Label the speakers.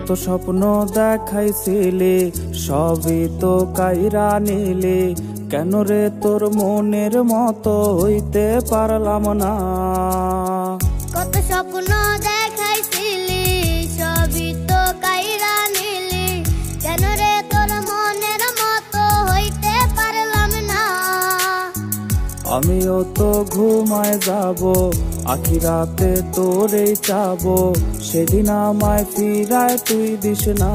Speaker 1: কত স্বপ্ন দেখাইছিলি সবই তো কাইরা নিলি, কেন রে তোর মনের মতো হইতে পারলাম না।
Speaker 2: কত স্বপ্ন দেখাইছিলি সবই তো কাইরা নিলি, কেন রে তোর মনের মতো হইতে পারলাম না।
Speaker 1: আমিও তো ঘুমায় যাব, আখিরাতে তোরেই চাবো, সেদিন আমায় ফিরায় তুই দিস না।